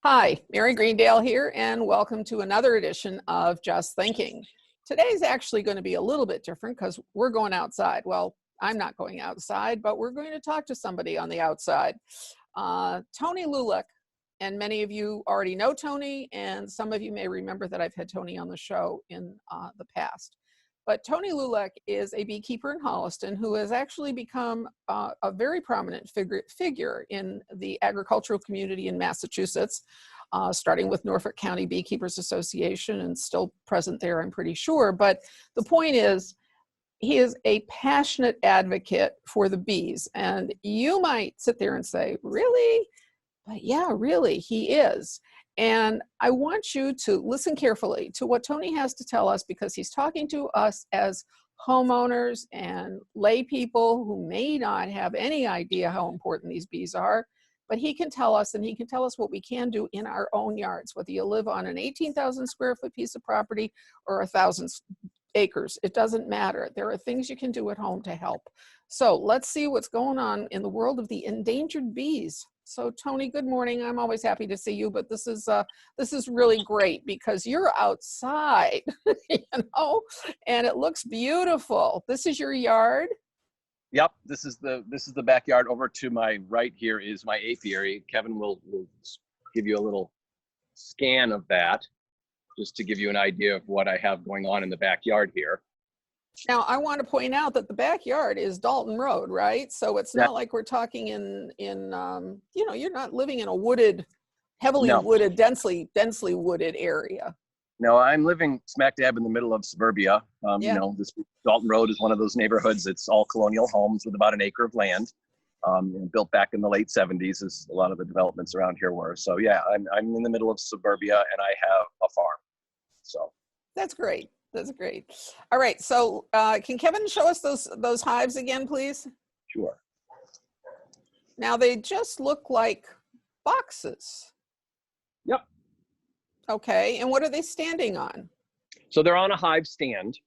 Hi, Mary Greendale here, and welcome to another edition of Just Thinking. Today's actually going to be a little bit different because we're going outside. Well, I'm not going outside, but we're going to talk to somebody on the outside. Tony Lulek, and many of you already know Tony, and some of you may remember that I've had Tony on the show in the past. But Tony Lulek is a beekeeper in Holliston who has actually become a very prominent figure in the agricultural community in Massachusetts, starting with Norfolk County Beekeepers Association and still present there, I'm pretty sure. But the point is, he is a passionate advocate for the bees. And you might sit there and say, really? But yeah, really, he is. And I want you to listen carefully to what Tony has to tell us, because he's talking to us as homeowners and lay people who may not have any idea how important these bees are, but he can tell us, and he can tell us what we can do in our own yards, whether you live on an 18,000 square foot piece of property or 1,000 acres. It doesn't matter. There are things you can do at home to help. So let's see what's going on in the world of the endangered bees. So Tony, good morning. I'm always happy to see you, but this is really great because you're outside, and it looks beautiful. This is your yard? Yep, this is the backyard. Over to my right here is my apiary. Kevin will give you a little scan of that, just to give you an idea of what I have going on in the backyard here. Now, I want to point out that the backyard is Dalton Road, right? So it's not like we're talking in you're not living in a wooded, heavily wooded, densely wooded area. No, I'm living smack dab in the middle of suburbia. This Dalton Road is one of those neighborhoods. It's all colonial homes with about an acre of land, built back in the late 70s, as a lot of the developments around here were. So yeah, I'm in the middle of suburbia, and I have a farm. So that's great. That's great. All right. So can Kevin show us those hives again, please? Sure. Now they just look like boxes. Yep. Okay. And what are they standing on? So they're on a hive stand.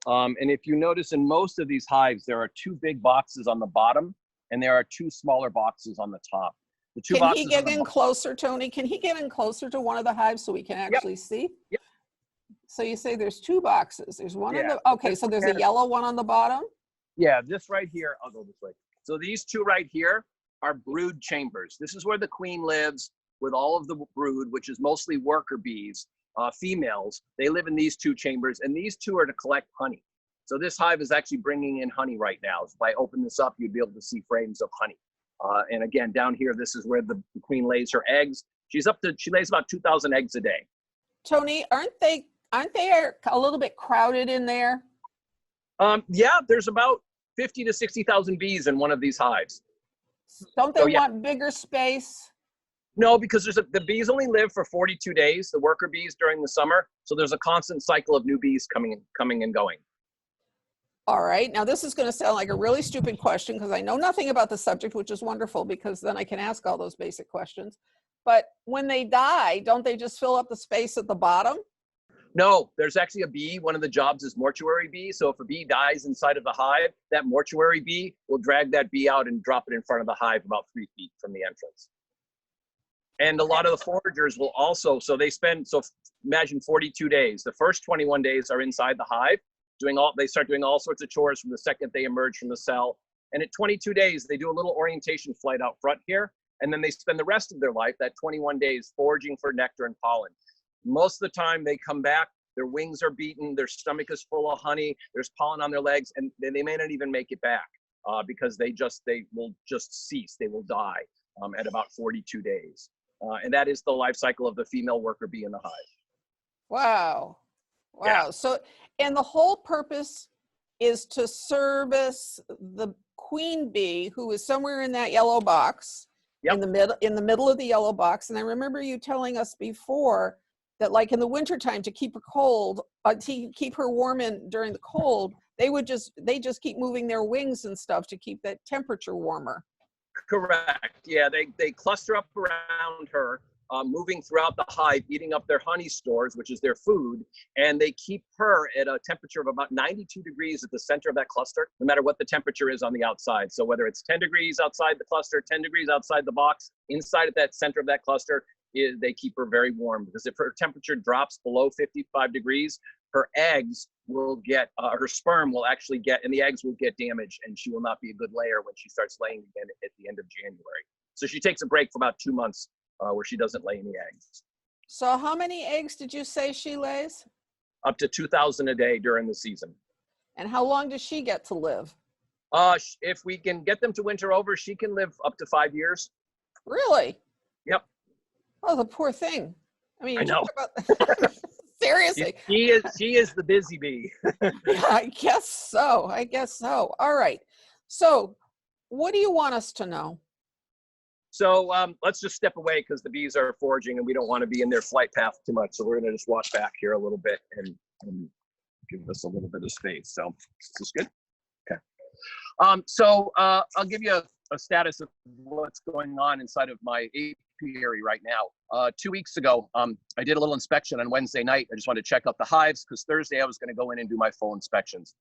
And if you notice, in most of these hives, there are two big boxes on the bottom, and there are two smaller boxes on the top. The two Can boxes he get in closer, Tony? Can he get in closer to one of the hives so we can actually see? Yep. So you say there's two boxes. There's one on the, okay, so there's a yellow one on the bottom? Yeah, this right here, I'll go this way. So these two right here are brood chambers. This is where the queen lives with all of the brood, which is mostly worker bees, females. They live in these two chambers, and these two are to collect honey. So this hive is actually bringing in honey right now. So if I open this up, you'd be able to see frames of honey. And again, down here, this is where the queen lays her eggs. She lays about 2,000 eggs a day. Tony, aren't they a little bit crowded in there? Yeah, there's about 50 to 60,000 bees in one of these hives. Don't they want bigger space? No, because the bees only live for 42 days, the worker bees during the summer. So there's a constant cycle of new bees coming and going. All right. Now this is going to sound like a really stupid question because I know nothing about the subject, which is wonderful because then I can ask all those basic questions. But when they die, don't they just fill up the space at the bottom? No, there's actually a bee. One of the jobs is Mortuary Bee. So if a bee dies inside of the hive, that Mortuary Bee will drag that bee out and drop it in front of the hive about 3 feet from the entrance. And a lot of the foragers will also, imagine 42 days. The first 21 days are inside the hive, they start doing all sorts of chores from the second they emerge from the cell. And at 22 days, they do a little orientation flight out front here. And then they spend the rest of their life, that 21 days, foraging for nectar and pollen. Most of the time they come back, their wings are beaten, their stomach is full of honey, there's pollen on their legs, and they may not even make it back because they will just cease. They will die at about 42 days. And that is the life cycle of the female worker bee in the hive. Wow. Yeah. So, and the whole purpose is to service the queen bee who is somewhere in that yellow box. Yep. in the middle of the yellow box. And I remember you telling us before that, like in the wintertime, to keep her cold, to keep her warm during the cold, they just keep moving their wings and stuff to keep that temperature warmer. Correct. Yeah, they cluster up around her, moving throughout the hive, eating up their honey stores, which is their food, and they keep her at a temperature of about 92 degrees at the center of that cluster, no matter what the temperature is on the outside. So whether it's 10 degrees outside the cluster, 10 degrees outside the box, inside at that center of that cluster, they keep her very warm, because if her temperature drops below 55 degrees, her eggs will get, her sperm will actually get, and the eggs will get damaged, and she will not be a good layer when she starts laying again at the end of January. So she takes a break for about 2 months where she doesn't lay any eggs. So how many eggs did you say she lays? Up to 2,000 a day during the season. And how long does she get to live? If we can get them to winter over, she can live up to 5 years. Really? Yep. Oh, the poor thing. I mean, I know. Seriously. She is the busy bee. I guess so. I guess so. All right. So what do you want us to know? So let's just step away, because the bees are foraging and we don't want to be in their flight path too much. So we're going to just walk back here a little bit and give us a little bit of space. So is this good? Okay. I'll give you a status of what's going on inside of my apiary right now. 2 weeks ago, I did a little inspection on Wednesday night. I just wanted to check out the hives, because Thursday I was going to go in and do my full inspections.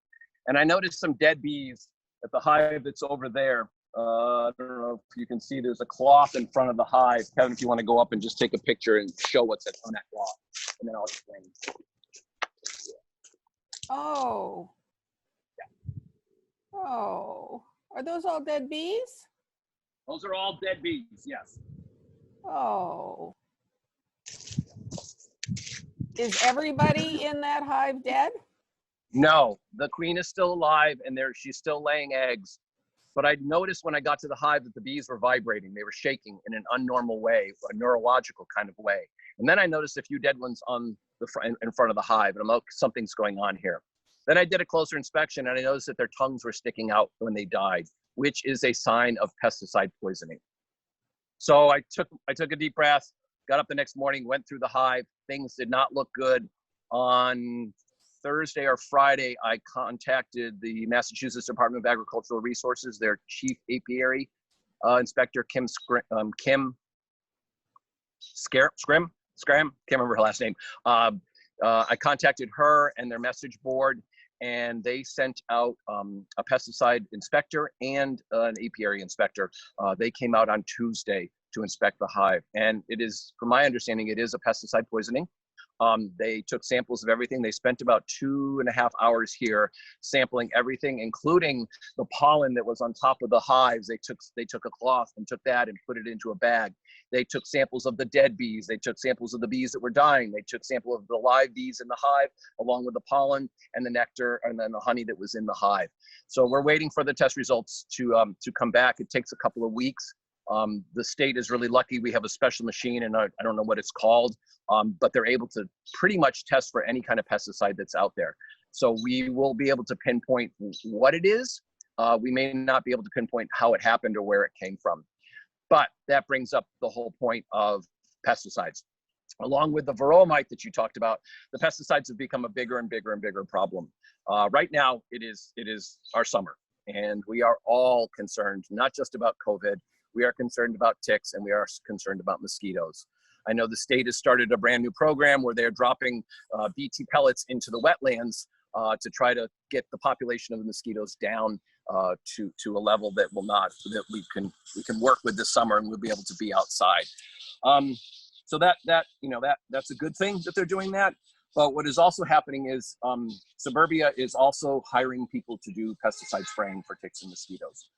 And I noticed some dead bees at the hive that's over there. I don't know if you can see, there's a cloth in front of the hive. Kevin, if you want to go up and just take a picture and show what's on that cloth, and then I'll explain. Oh. Oh. Are those all dead bees? Those are all dead bees, yes. Oh. Is everybody in that hive dead? No, the queen is still alive, and she's still laying eggs. But I noticed when I got to the hive that the bees were vibrating. They were shaking in an unnormal way, a neurological kind of way. And then I noticed a few dead ones on in front of the hive, and I'm like, something's going on here. Then I did a closer inspection, and I noticed that their tongues were sticking out when they died, which is a sign of pesticide poisoning. So I took a deep breath, got up the next morning, went through the hive. Things did not look good. On Thursday or Friday, I contacted the Massachusetts Department of Agricultural Resources, their chief apiary inspector, Kim Scram, can't remember her last name. I contacted her and their message board, and they sent out a pesticide inspector and an apiary inspector. They came out on Tuesday to inspect the hive, and it is, from my understanding, it is a pesticide poisoning. They took samples of everything. They spent about 2.5 hours here sampling everything, including the pollen that was on top of the hives. They took a cloth and took that and put it into a bag. They took samples of the dead bees. They took samples of the bees that were dying. They took samples of the live bees in the hive, along with the pollen and the nectar and then the honey that was in the hive. So we're waiting for the test results to come back. It takes a couple of weeks. The state is really lucky. We have a special machine, and I don't know what it's called, but they're able to pretty much test for any kind of pesticide that's out there. So we will be able to pinpoint what it is. We may not be able to pinpoint how it happened or where it came from. But that brings up the whole point of pesticides. Along with the varroamite that you talked about, the pesticides have become a bigger and bigger and bigger problem. Right now, it is our summer, and we are all concerned, not just about COVID. We are concerned about ticks, and we are concerned about mosquitoes. I know the state has started a brand new program where they're dropping BT pellets into the wetlands to try to get the population of the mosquitoes down to a level that we can work with this summer, and we'll be able to be outside. So that's a good thing that they're doing that. But what is also happening is Suburbia is also hiring people to do pesticide spraying for ticks and mosquitoes.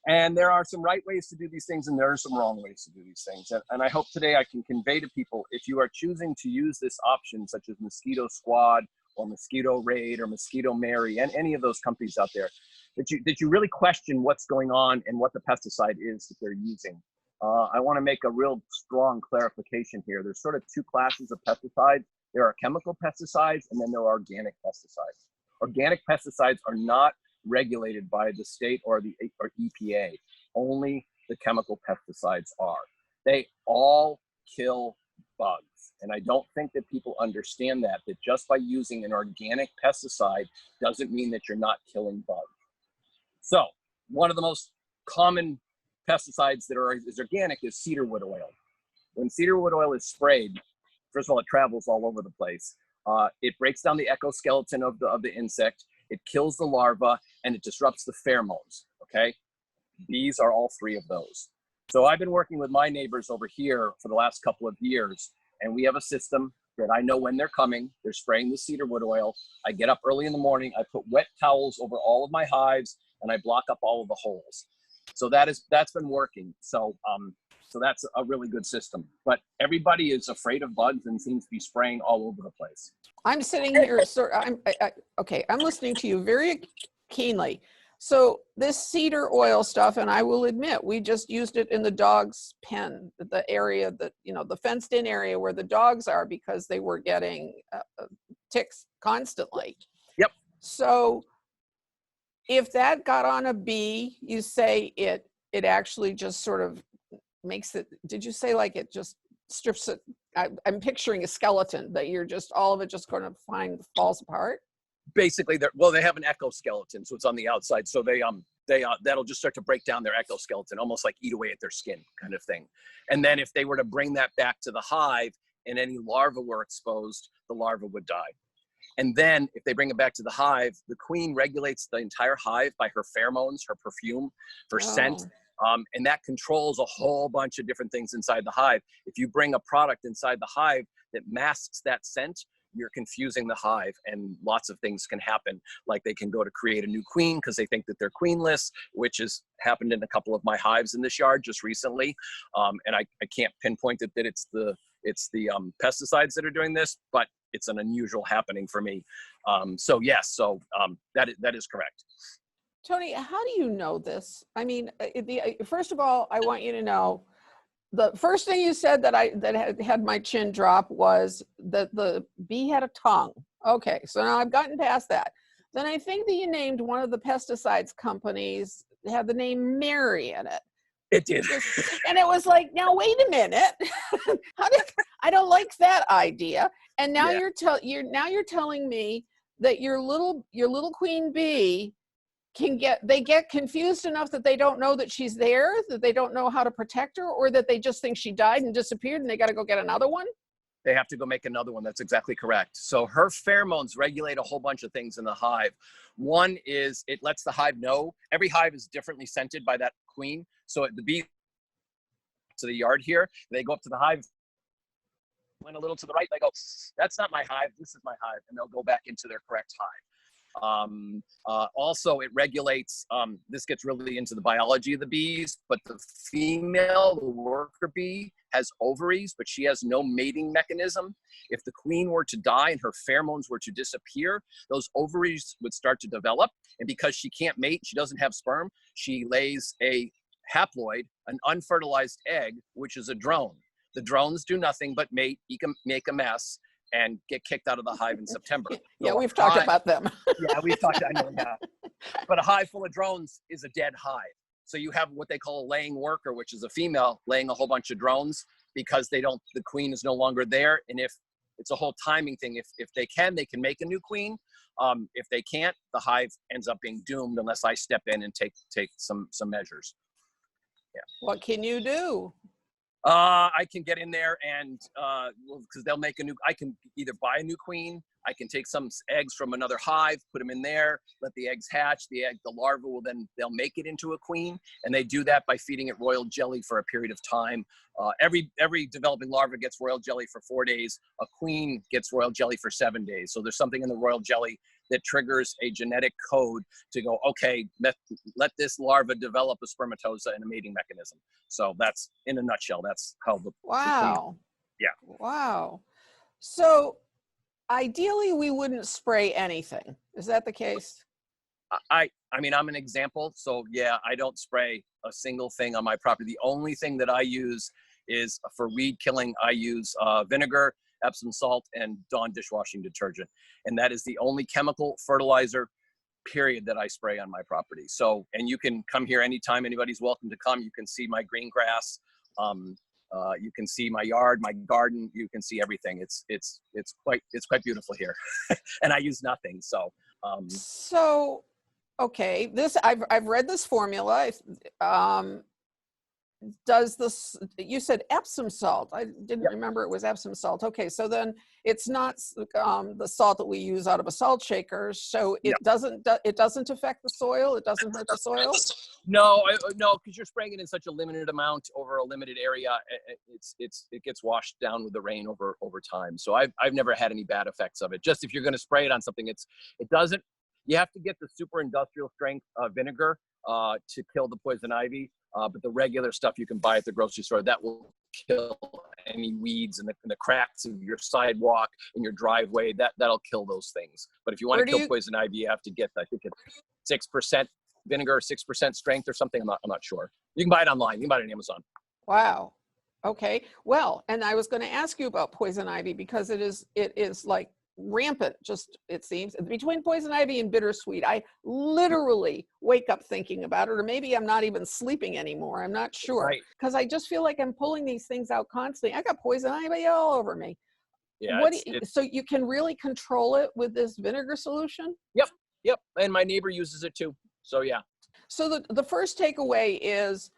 And there are some right ways to do these things, and there are some wrong ways to do these things. And I hope today I can convey to people, if you are choosing to use this option, such as Mosquito Squad or Mosquito Raid or Mosquito Mary, and any of those companies out there, that you really question what's going on and what the pesticide is that they're using. I want to make a real strong clarification here. There's sort of two classes of pesticides. There are chemical pesticides, and then there are organic pesticides. Organic pesticides are not regulated by the state or EPA. Only the chemical pesticides are. They all kill bugs. And I don't think that people understand that just by using an organic pesticide doesn't mean that you're not killing bugs. So one of the most common pesticides that is organic is cedarwood oil. When cedarwood oil is sprayed, first of all, it travels all over the place. It breaks down the exoskeleton of the insect. It kills the larva, and it disrupts the pheromones, okay? Bees are all three of those. So I've been working with my neighbors over here for the last couple of years, and we have a system that I know when they're coming. They're spraying the cedar wood oil. I get up early in the morning. I put wet towels over all of my hives, and I block up all of the holes. So that's been working. So that's a really good system. But everybody is afraid of bugs and seems to be spraying all over the place. I'm sitting here, okay, I'm listening to you very keenly. So this cedar oil stuff, and I will admit, we just used it in the dog's pen, the area that, the fenced in area where the dogs are, because they were getting ticks constantly. Yep. So if that got on a bee, you say it actually just sort of makes it, did you say like it just strips it? I'm picturing a skeleton that you're just, all of it just going to falls apart. Basically, they have an exoskeleton, so it's on the outside. So that'll just start to break down their exoskeleton, almost like eat away at their skin kind of thing. And then if they were to bring that back to the hive and any larvae were exposed, the larvae would die. And then if they bring it back to the hive, the queen regulates the entire hive by her pheromones, her perfume, her scent. And that controls a whole bunch of different things inside the hive. If you bring a product inside the hive that masks that scent, you're confusing the hive, and lots of things can happen. Like they can go to create a new queen because they think that they're queenless, which has happened in a couple of my hives in this yard just recently. And I can't pinpoint it that it's the pesticides that are doing this, but it's an unusual happening for me. So yes, that is correct. Tony, how do you know this? I mean, first of all, I want you to know, the first thing you said that had my chin drop was that the bee had a tongue. Okay, so now I've gotten past that. Then I think that you named one of the pesticides companies had the name Mary in it. It did. And it was like, now wait a minute. I don't like that idea. And now you're telling me that your little queen bee they get confused enough that they don't know that she's there, that they don't know how to protect her, or that they just think she died and disappeared and they got to go get another one? They have to go make another one. That's exactly correct. So her pheromones regulate a whole bunch of things in the hive. One is it lets the hive know. Every hive is differently scented by that queen. So the bee to the yard here, they go up to the hive, went a little to the right, they go, that's not my hive, this is my hive, and they'll go back into their correct hive. Also, it regulates, this gets really into the biology of the bees, but the female, the worker bee, has ovaries, but she has no mating mechanism. If the queen were to die and her pheromones were to disappear, those ovaries would start to develop. And because she can't mate, she doesn't have sperm, she lays a haploid, an unfertilized egg, which is a drone. The drones do nothing but mate, make a mess, and get kicked out of the hive in September. Yeah, we've talked about them. Yeah, we've talked, I know, yeah. But a hive full of drones is a dead hive. So you have what they call a laying worker, which is a female laying a whole bunch of drones because the queen is no longer there. And if it's a whole timing thing, if they can make a new queen. If they can't, the hive ends up being doomed unless I step in and take some measures. Yeah. What can you do? I can get in there and because they'll make I can either buy a new queen, I can take some eggs from another hive, put them in there, let the eggs hatch, the larva they'll make it into a queen, and they do that by feeding it royal jelly for a period of time. Every developing larva gets royal jelly for 4 days. A queen gets royal jelly for 7 days. So there's something in the royal jelly that triggers a genetic code to go, okay, let this larva develop a spermatoza and a mating mechanism. So that's, in a nutshell, that's how the Wow. Yeah. Wow. So ideally we wouldn't spray anything. Is that the case? I mean, I'm an example. So yeah, I don't spray a single thing on my property. The only thing that I use is for weed killing. I use vinegar, Epsom salt, and Dawn dishwashing detergent. And that is the only chemical fertilizer, period, that I spray on my property. So, and you can come here anytime. Anybody's welcome to come. You can see my green grass. You can see my yard, my garden. You can see everything. It's quite beautiful here. And I use nothing. So, okay, I've read this formula. does this, you said Epsom salt. I didn't remember it was Epsom salt. Okay, so then it's not the salt that we use out of a salt shaker. So it doesn't affect the soil. It doesn't hurt the soil. No, no, because you're spraying it in such a limited amount over a limited area. It gets washed down with the rain over time. So I've never had any bad effects of it. Just if you're going to spray it on something, it doesn't. You have to get the super industrial strength vinegar to kill the poison ivy. But the regular stuff you can buy at the grocery store, that will kill any weeds in the cracks of your sidewalk, in your driveway. That'll kill those things. But if you want to kill poison ivy, you have to get, I think it's 6% vinegar, 6% strength or something. I'm not sure. You can buy it online. You can buy it on Amazon. Wow. Okay. Well, and I was going to ask you about poison ivy because it is like rampant, just it seems, between poison ivy and bittersweet. I literally wake up thinking about it, or maybe I'm not even sleeping anymore. I'm not sure, because I just feel like I'm pulling these things out constantly. I got poison ivy all over me. Yeah. So you can really control it with this vinegar solution? Yep. And my neighbor uses it too. So yeah. So the first takeaway is,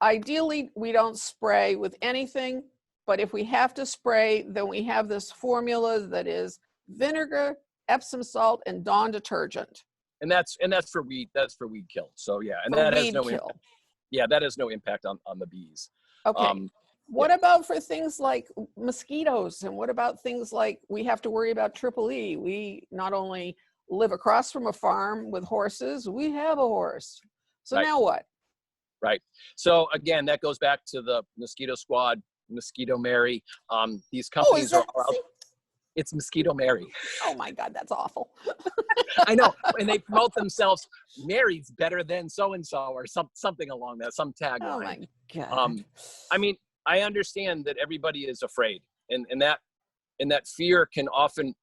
ideally we don't spray with anything, but if we have to spray, then we have this formula that is vinegar, Epsom salt, and Dawn detergent. And that's for weed. That's for weed kill. So yeah, and that has no impact. Yeah, that has no impact on the bees. Okay. What about for things like mosquitoes? And what about things like we have to worry about triple E? We not only live across from a farm with horses, we have a horse. So now what? Right. So again, that goes back to the Mosquito Squad, Mosquito Mary. These companies are out. It's Mosquito Mary. Oh my God, that's awful. I know. And they promote themselves, Mary's better than so-and-so, or something along that, some tagline. Oh my God. I mean, I understand that everybody is afraid, and that fear can often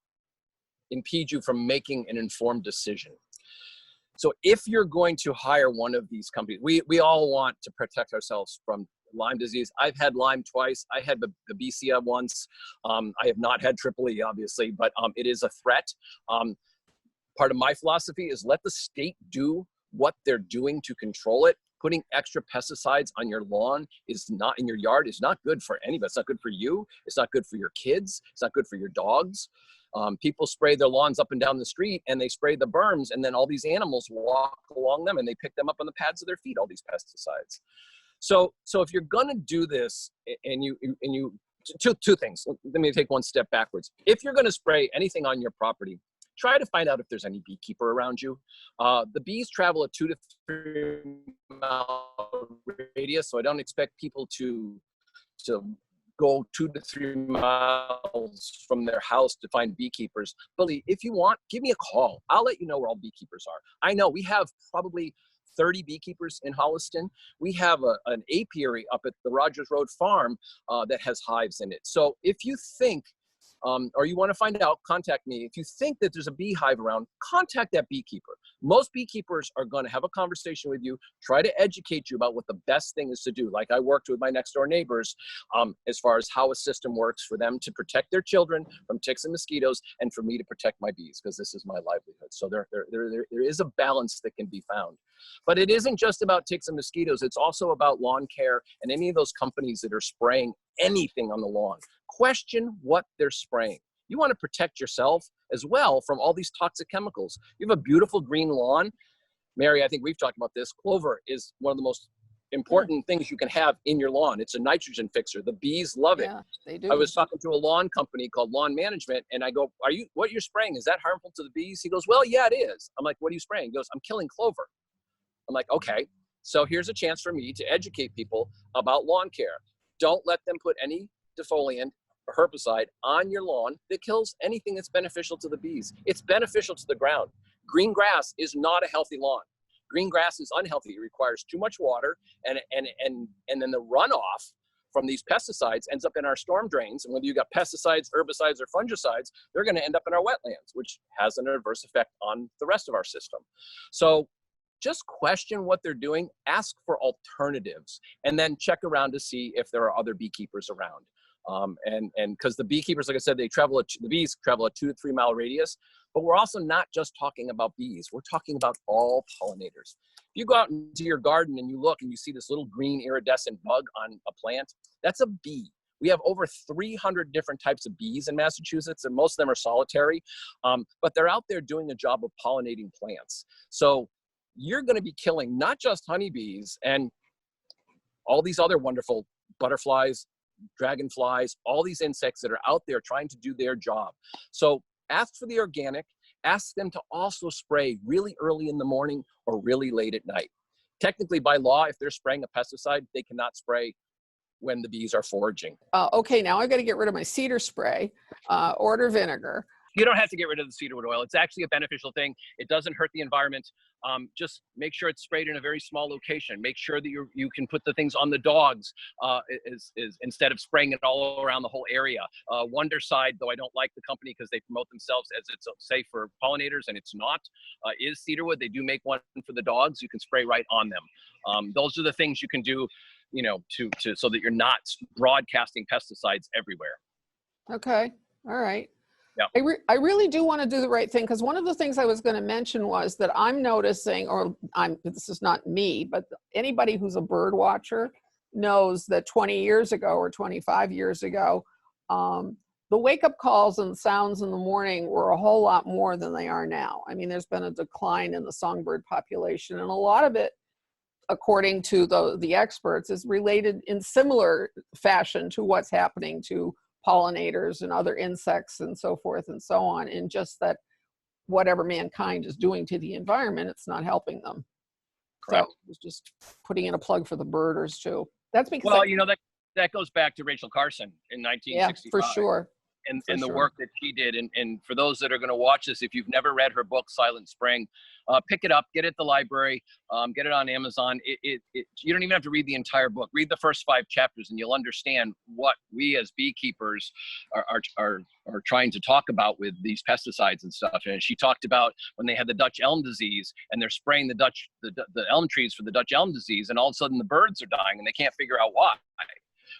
impede you from making an informed decision. So if you're going to hire one of these companies, we all want to protect ourselves from Lyme disease. I've had Lyme twice. I had the BCA once. I have not had triple E, obviously, but it is a threat. Part of my philosophy is let the state do what they're doing to control it. Putting extra pesticides on your lawn in your yard is not good for anybody. It's not good for you. It's not good for your kids. It's not good for your dogs. People spray their lawns up and down the street, and they spray the berms, and then all these animals walk along them and they pick them up on the pads of their feet, all these pesticides. So if you're gonna do this, and you two things, let me take one step backwards. If you're gonna spray anything on your property, try to find out if there's any beekeeper around you. The bees travel a 2 to 3 mile radius, so I don't expect people to go 2 to 3 miles from their house to find beekeepers. But if you want, give me a call. I'll let you know where all beekeepers are. I know we have probably 30 beekeepers in Holliston. We have an apiary up at the Rogers Road Farm that has hives in it. So if you think, or you want to find out, contact me. If you think that there's a beehive around, contact that beekeeper. Most beekeepers are going to have a conversation with you, try to educate you about what the best thing is to do. Like I worked with my next door neighbors as far as how a system works for them to protect their children from ticks and mosquitoes, and for me to protect my bees, because this is my livelihood. So there is a balance that can be found. But it isn't just about ticks and mosquitoes. It's also about lawn care and any of those companies that are spraying anything on the lawn. Question what they're spraying. You want to protect yourself as well from all these toxic chemicals. You have a beautiful green lawn. Mary, I think we've talked about this. Clover is one of the most important things you can have in your lawn. It's a nitrogen fixer. The bees love it. Yeah, they do. I was talking to a lawn company called Lawn Management, and I go, what you're spraying, is that harmful to the bees? He goes, well, yeah, it is. I'm like, what are you spraying? He goes, I'm killing clover. I'm like, okay. So here's a chance for me to educate people about lawn care. Don't let them put any defoliant or herbicide on your lawn that kills anything that's beneficial to the bees. It's beneficial to the ground. Green grass is not a healthy lawn. Green grass is unhealthy. It requires too much water, and then the runoff from these pesticides ends up in our storm drains. And whether you got pesticides, herbicides, or fungicides, they're going to end up in our wetlands, which has an adverse effect on the rest of our system. So just question what they're doing, ask for alternatives, and then check around to see if there are other beekeepers around. And because the beekeepers, like I said, the bees travel a 2 to 3 mile radius, But we're also not just talking about bees. We're talking about all pollinators. If you go out into your garden and you look and you see this little green iridescent bug on a plant, that's a bee. We have over 300 different types of bees in Massachusetts, and most of them are solitary, but they're out there doing a job of pollinating plants. So you're going to be killing not just honeybees and all these other wonderful butterflies, dragonflies, all these insects that are out there trying to do their job. So ask for the organic, ask them to also spray really early in the morning or really late at night. Technically, by law, if they're spraying a pesticide, they cannot spray when the bees are foraging. Okay, now I've got to get rid of my cedar spray, order vinegar. You don't have to get rid of the cedarwood oil. It's actually a beneficial thing. It doesn't hurt the environment. Just make sure it's sprayed in a very small location. Make sure that you can put the things on the dogs instead of spraying it all around the whole area. Wondercide, though I don't like the company because they promote themselves as it's safe for pollinators, and it's not, is cedarwood. They do make one for the dogs. You can spray right on them. Those are the things you can do, you know, so that you're not broadcasting pesticides everywhere. Okay, all right. Yeah. I really do want to do the right thing, because one of the things I was going to mention was that I'm noticing, this is not me, but anybody who's a bird watcher knows that 20 years ago or 25 years ago, the wake-up calls and sounds in the morning were a whole lot more than they are now. I mean, there's been a decline in the songbird population, and a lot of it, according to the experts, is related in similar fashion to what's happening to pollinators and other insects and so forth and so on, and just that whatever mankind is doing to the environment, it's not helping them. Correct. So it was just putting in a plug for the birders too. That's because well, you know, that goes back to Rachel Carson in 1965. Yeah, for sure. And the work that she did. And for those that are going to watch this, if you've never read her book, Silent Spring, pick it up, get it at the library, get it on Amazon. You don't even have to read the entire book. Read the first 5 chapters and you'll understand what we as beekeepers are trying to talk about with these pesticides and stuff. And she talked about when they had the Dutch elm disease and they're spraying the elm trees for the Dutch elm disease, and all of a sudden the birds are dying and they can't figure out why.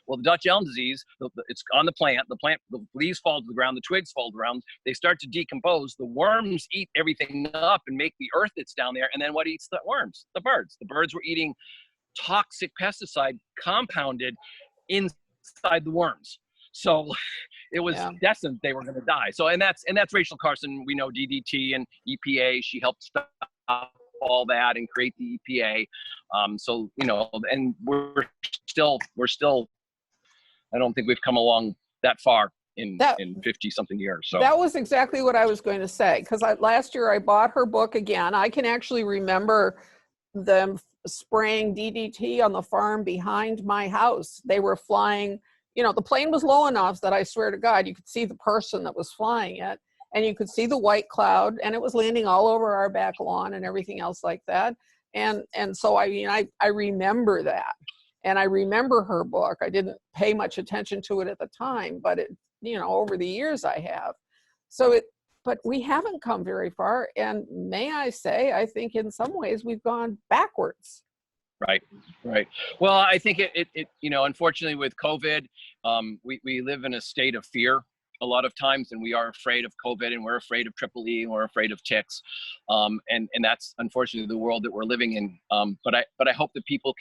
Well, the Dutch elm disease, it's on the plant, the leaves fall to the ground, the twigs fall to the ground, they start to decompose, the worms eat everything up and make the earth that's down there, and then what eats the worms? The birds. The birds were eating toxic pesticide compounded inside the worms. So it was destined they were going to die. So, and that's Rachel Carson. We know DDT and EPA, she helped stop all that and create the EPA. So, you know, and we're still, I don't think we've come along that far in 50 something years. So that was exactly what I was going to say, because last year I bought her book again. I can actually remember them spraying DDT on the farm behind my house. They were flying, you know, the plane was low enough that I swear to God, you could see the person that was flying it, and you could see the white cloud, and it was landing all over our back lawn and everything else like that. And so I remember that. And I remember her book. I didn't pay much attention to it at the time, but it, you know, over the years I have. But we haven't come very far. And may I say, I think in some ways we've gone backwards. Right. Well, I think it you know, unfortunately with COVID, we live in a state of fear a lot of times, and we are afraid of COVID, and we're afraid of Triple E, and we're afraid of ticks. And that's unfortunately the world that we're living in. But I hope that people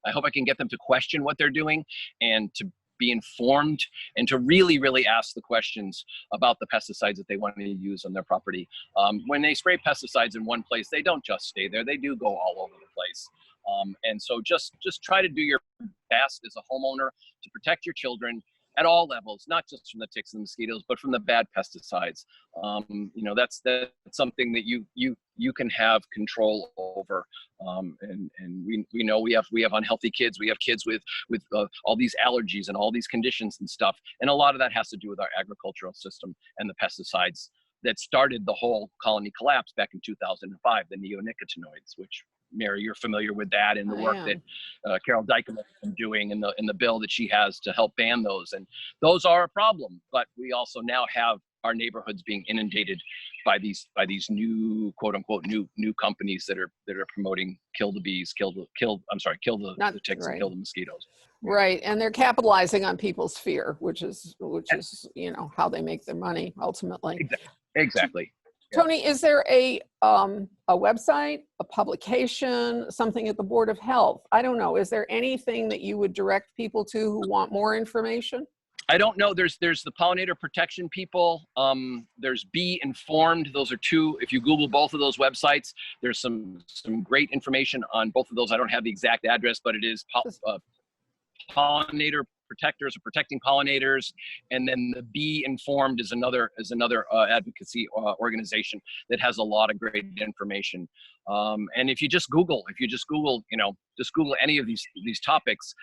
I hope I can get them to question what they're doing and to be informed and to really, really ask the questions about the pesticides that they want to use on their property. When they spray pesticides in one place, they don't just stay there. They do go all over the place. And so just try to do your best as a homeowner to protect your children at all levels, not just from the ticks and mosquitoes, but from the bad pesticides. You know, that's something that you can have control over. And we know we have unhealthy kids. We have kids with all these allergies and all these conditions and stuff. And a lot of that has to do with our agricultural system and the pesticides that started the whole colony collapse back in 2005, the neonicotinoids, which, Mary, you're familiar with that and the work that Carol Dykema has been doing in the bill that she has to help ban those. And those are a problem, but we also now have our neighborhoods being inundated by these new, quote unquote, new companies that are promoting kill the bees, kill the ticks, and kill the mosquitoes. Right, and they're capitalizing on people's fear, which is you know, how they make their money ultimately. Exactly. Tony, is there a website, a publication, something at the Board of Health? I don't know. Is there anything that you would direct people to who want more information? I don't know. There's the pollinator protection people. There's Bee Informed. Those are two. If you Google both of those websites, there's some great information on both of those. I don't have the exact address, but it is pollinator protectors or protecting pollinators, and then the Bee Informed is another advocacy organization that has a lot of great information. And if you just Google, just Google any of these topics,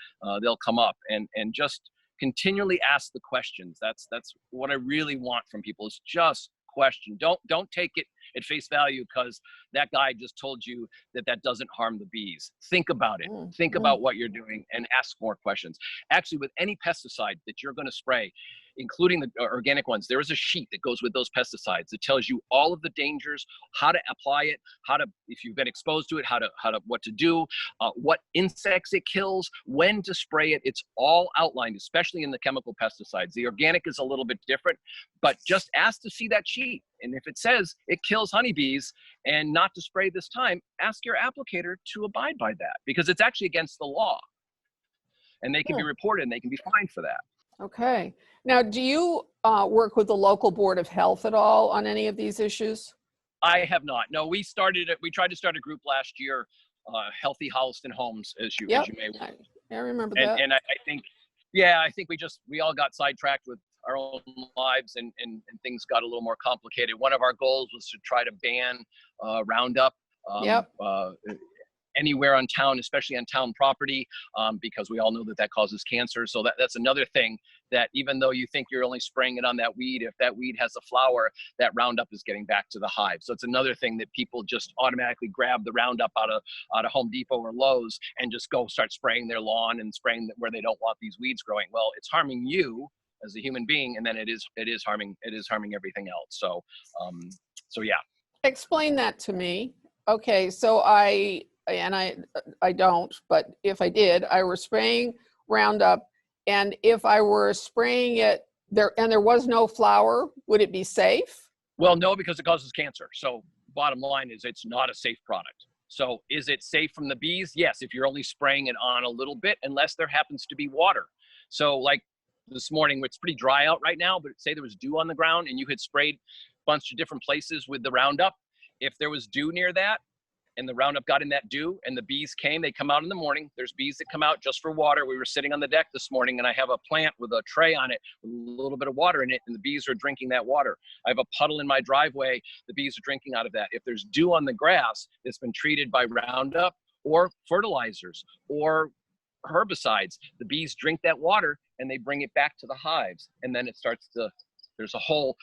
they'll come up, and just continually ask the questions. That's what I really want from people, is just question. Don't take it at face value because that guy just told you that doesn't harm the bees. Think about it. Think about what you're doing and ask more questions. Actually, with any pesticide that you're going to spray, including the organic ones, there is a sheet that goes with those pesticides that tells you all of the dangers, how to apply it, if you've been exposed to it, what to do, what insects it kills, when to spray it. It's all outlined, especially in the chemical pesticides. The organic is a little bit different, but just ask to see that sheet. And if it says it kills honeybees and not to spray this time, ask your applicator to abide by that, because it's actually against the law. And they can be reported and they can be fined for that. Okay. Now, do you work with the local Board of Health at all on any of these issues? I have not. No, we tried to start a group last year, Healthy Holliston Homes, as you may want. I remember that. And I think we all got sidetracked with our own lives, and things got a little more complicated. One of our goals was to try to ban Roundup. Anywhere on town, especially on town property, because we all know that causes cancer. So that's another thing, that even though you think you're only spraying it on that weed, if that weed has a flower, that Roundup is getting back to the hive. So it's another thing that people just automatically grab the Roundup out of Home Depot or Lowe's and just go start spraying their lawn and spraying where they don't want these weeds growing. Well, it's harming you as a human being, and then it is harming everything else. So yeah. Explain that to me. Okay, so I don't, but if I did, I were spraying Roundup, and if I were spraying it there and there was no flower, would it be safe? Well, no, because it causes cancer. So bottom line is, it's not a safe product. So is it safe from the bees? Yes, if you're only spraying it on a little bit, unless there happens to be water. So like this morning, it's pretty dry out right now, but say there was dew on the ground and you had sprayed a bunch of different places with the Roundup. If there was dew near that, and the Roundup got in that dew and the bees came, they come out in the morning. There's bees that come out just for water. We were sitting on the deck this morning, and I have a plant with a tray on it with a little bit of water in it, and the bees are drinking that water. I have a puddle in my driveway. The bees are drinking out of that. If there's dew on the grass that's been treated by Roundup or fertilizers or herbicides, the bees drink that water and they bring it back to the hives. And then there's a whole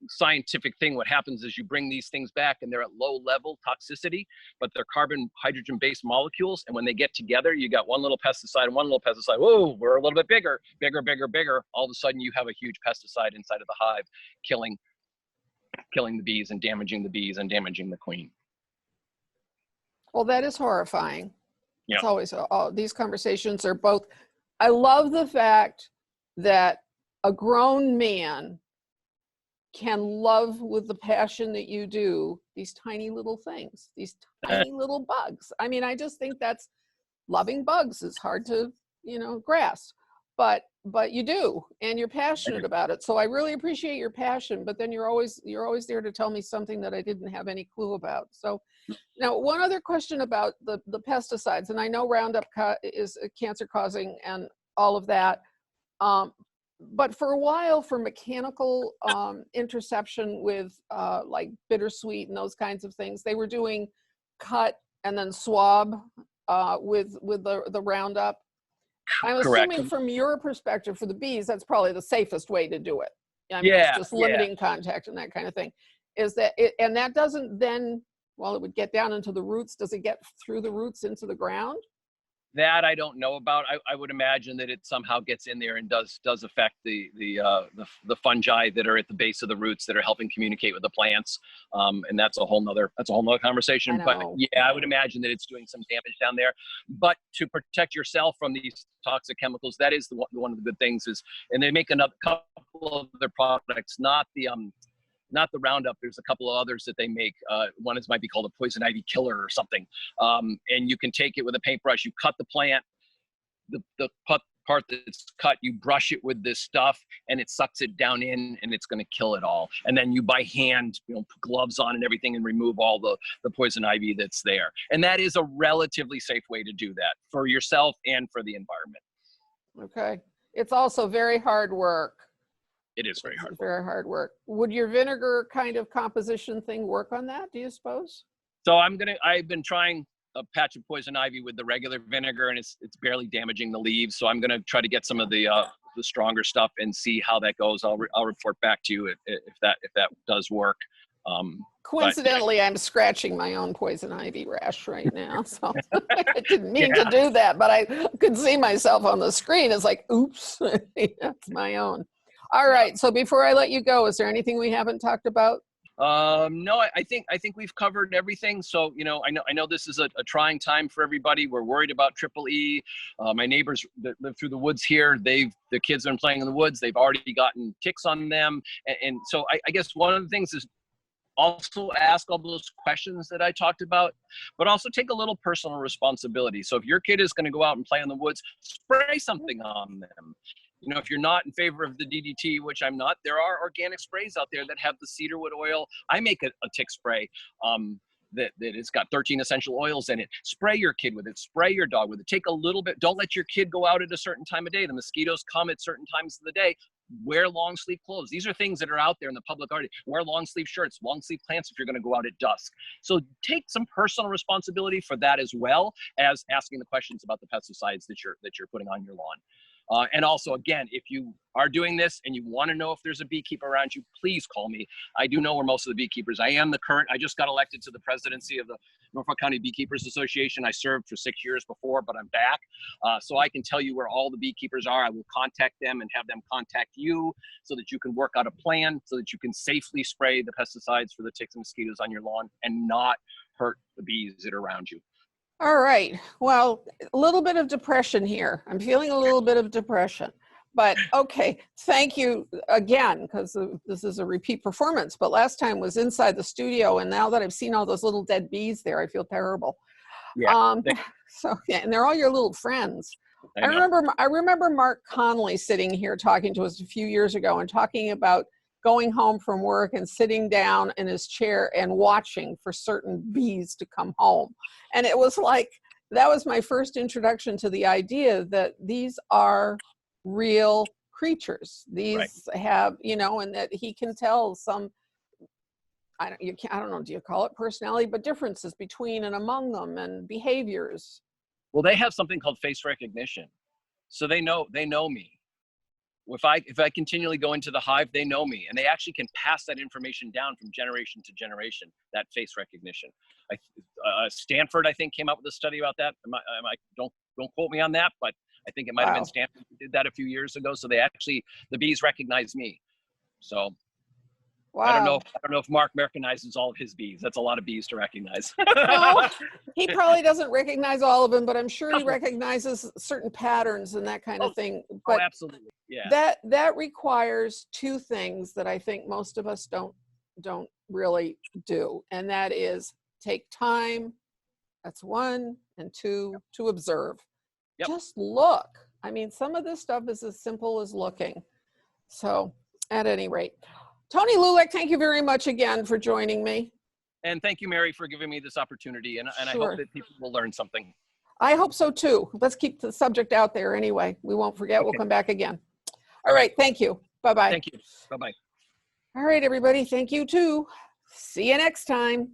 scientific thing. What happens is you bring these things back and they're at low level toxicity, but they're carbon hydrogen based molecules, and when they get together, you got one little pesticide and one little pesticide. Whoa, we're a little bit bigger. All of a sudden you have a huge pesticide inside of the hive, killing the bees and damaging the bees and damaging the queen. Well, that is horrifying. Yeah. It's always, these conversations are both, I love the fact that a grown man can love with the passion that you do these tiny little things, these tiny little bugs. I mean, I just think that's, loving bugs is hard to, grasp, but you do, and you're passionate about it. So I really appreciate your passion, but then you're always there to tell me something that I didn't have any clue about. So now, one other question about the pesticides, and I know Roundup is cancer causing and all of that. But for a while, for mechanical interception with like bittersweet and those kinds of things, they were doing cut and then swab with the Roundup. I'm assuming from your perspective for the bees, that's probably the safest way to do it. I mean, it's just limiting contact and that kind of thing. Is that it? And that doesn't then, well, it would get down into the roots. Does it get through the roots into the ground? That I don't know about. I would imagine that it somehow gets in there and does affect the fungi that are at the base of the roots that are helping communicate with the plants. And that's a whole nother conversation. But yeah, I would imagine that it's doing some damage down there. But to protect yourself from these toxic chemicals, that is one of the good things is, and they make another couple of their products, not the not the Roundup. There's a couple of others that they make. One might be called a poison ivy killer or something. And you can take it with a paintbrush. You cut the plant, the part that's cut, you brush it with this stuff, and it sucks it down in, and it's going to kill it all. And then you by hand, put gloves on and everything, and remove all the poison ivy that's there. And that is a relatively safe way to do that for yourself and for the environment. Okay. It's also very hard work. It is very hard work. Very hard work. Would your vinegar kind of composition thing work on that, do you suppose? So I've been trying a patch of poison ivy with the regular vinegar, and it's barely damaging the leaves. So I'm going to try to get some of the stronger stuff and see how that goes. I'll report back to you if that does work. Coincidentally, I'm scratching my own poison ivy rash right now. So I didn't mean to do that, but I could see myself on the screen. It's like, oops, that's my own. All right. So before I let you go, is there anything we haven't talked about? No, I think we've covered everything. So, I know this is a trying time for everybody. We're worried about Triple E. My neighbors that live through the woods here, the kids have been playing in the woods. They've already gotten ticks on them. And so I guess one of the things is also ask all those questions that I talked about, but also take a little personal responsibility. So if your kid is going to go out and play in the woods, spray something on them. If you're not in favor of the DDT, which I'm not, there are organic sprays out there that have the cedarwood oil. I make a tick spray that it's got 13 essential oils in it. Spray your kid with it. Spray your dog with it. Take a little bit. Don't let your kid go out at a certain time of day. The mosquitoes come at certain times of the day. Wear long sleeve clothes. These are things that are out there in the public already. Wear long sleeve shirts, long sleeve pants if you're going to go out at dusk. So take some personal responsibility for that, as well as asking the questions about the pesticides that you're putting on your lawn. And also, again, if you are doing this and you want to know if there's a beekeeper around you, please call me. I do know where most of the beekeepers. I just got elected to the presidency of the Norfolk County Beekeepers Association. I served for 6 years before, but I'm back. So I can tell you where all the beekeepers are. I will contact them and have them contact you so that you can work out a plan so that you can safely spray the pesticides for the ticks and mosquitoes on your lawn and not hurt the bees that are around you. All right. Well, a little bit of depression here. I'm feeling a little bit of depression, but okay. Thank you again, because this is a repeat performance, but last time was inside the studio. And now that I've seen all those little dead bees there, I feel terrible. Yeah. So yeah, and they're all your little friends. I remember Mark Connolly sitting here talking to us a few years ago and talking about going home from work and sitting down in his chair and watching for certain bees to come home. And it was like, that was my first introduction to the idea that these are real creatures. These have, and that he can tell some, I don't know, do you call it personality, but differences between and among them and behaviors. Well, they have something called face recognition. So they know me. If I continually go into the hive, they know me, and they actually can pass that information down from generation to generation, that face recognition. Stanford, I think, came out with a study about that. Don't quote me on that, but I think it might have been Stanford who did that a few years ago. So the bees recognize me. So wow. I don't know if Mark recognizes all of his bees. That's a lot of bees to recognize. No, he probably doesn't recognize all of them, but I'm sure he recognizes certain patterns and that kind of thing. But absolutely. Yeah. That requires two things that I think most of us don't really do. And that is take time. That's one. And two, to observe. Yep. Just look. I mean, some of this stuff is as simple as looking. So at any rate, Tony Lulek, thank you very much again for joining me. And thank you, Mary, for giving me this opportunity. And I hope that people will learn something. I hope so too. Let's keep the subject out there anyway. We won't forget. Okay. We'll come back again. All right. Thank you. Bye-bye. Thank you. Bye-bye. All right, everybody. Thank you too. See you next time.